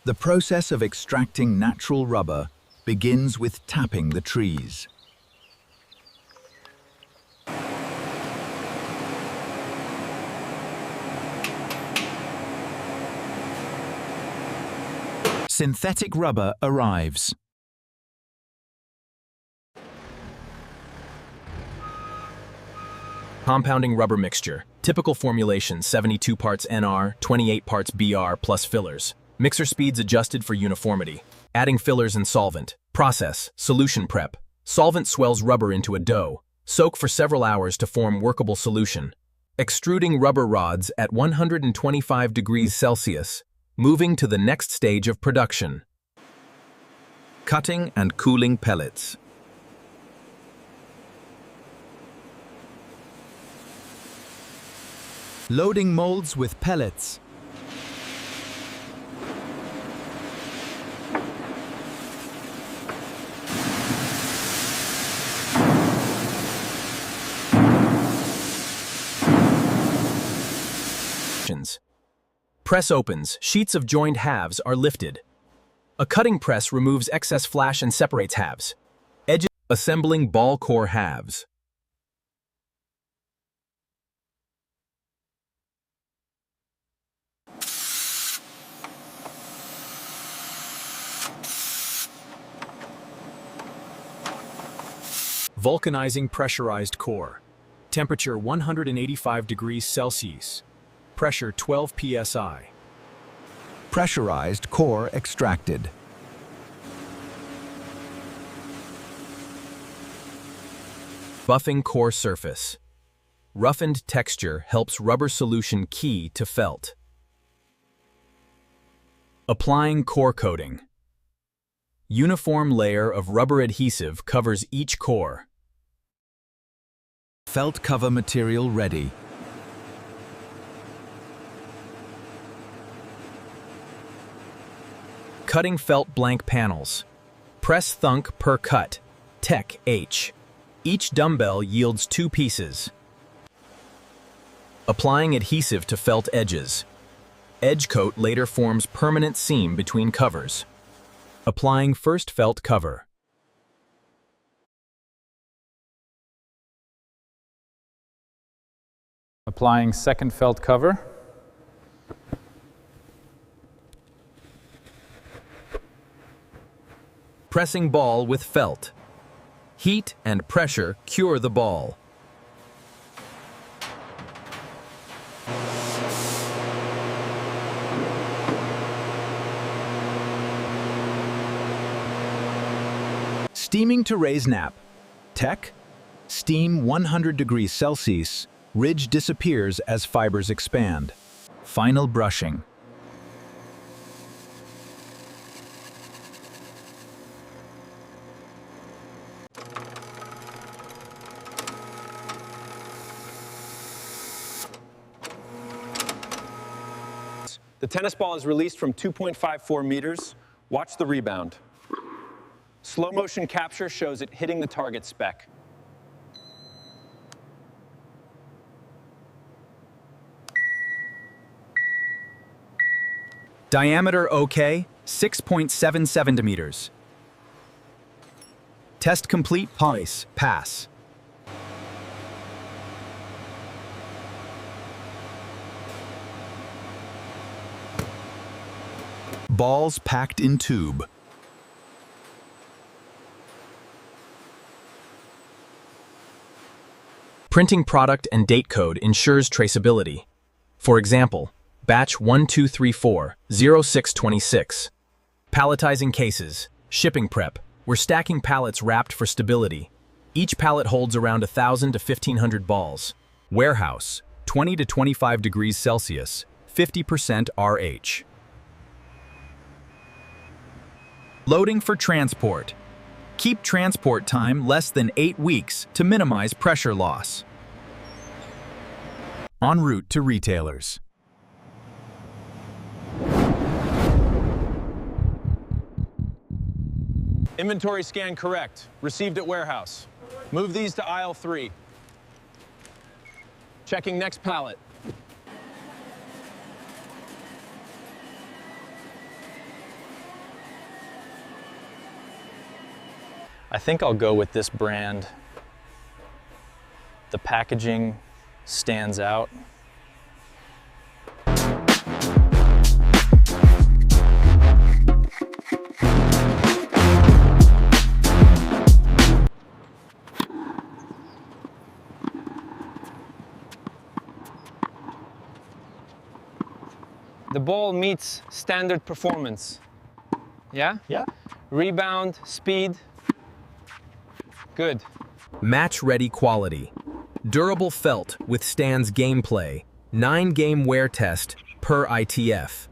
The process of extracting natural rubber begins with tapping the trees. Synthetic rubber arrives. Compounding rubber mixture. Typical formulation 72 parts NR, 28 parts BR plus fillers. Mixer speeds adjusted for uniformity. Adding fillers and solvent. Process, solution prep. Solvent swells rubber into a dough. Soak for several hours to form workable solution. Extruding rubber rods at 125 degrees Celsius. Moving to the next stage of production. Cutting and cooling pellets. Loading molds with pellets. Press opens, sheets of joined halves are lifted. A cutting press removes excess flash and separates halves. Edges assembling ball core halves. Vulcanizing pressurized core. Temperature 185 degrees Celsius. Pressure 12 psi. Pressurized core extracted. Buffing core surface. Roughened texture helps rubber solution key to felt. Applying core coating. Uniform layer of rubber adhesive covers each core. Felt cover material ready. Cutting felt blank panels. Press thunk per cut. Tech H. Each dumbbell yields 2 pieces. Applying adhesive to felt edges. Edge coat later forms permanent seam between covers. Applying first felt cover. Applying second felt cover. Pressing ball with felt. Heat and pressure cure the ball. Steaming to raise nap. Tech. Steam 100 degrees Celsius. Ridge disappears as fibers expand. Final brushing. The tennis ball is released from 2.54 meters. Watch the rebound. Slow motion capture shows it hitting the target spec. Diameter OK, 6.7 centimeters. Test complete. Police. Pass. Balls packed in tube. Printing product and date code ensures traceability. For example, batch 1234-0626. Palletizing cases. Shipping prep. We're stacking pallets wrapped for stability. Each pallet holds around 1,000 to 1,500 balls. Warehouse. 20 to 25 degrees Celsius. 50% RH. Loading for transport. Keep transport time less than 8 weeks to minimize pressure loss. En route to retailers. Inventory scan correct. Received at warehouse. Move these to aisle 3. Checking next pallet. I think I'll go with this brand. The packaging stands out. The ball meets standard performance. Yeah? Yeah. Rebound, speed. Good. Match-ready quality. Durable felt withstands gameplay. 9-game wear test per ITF.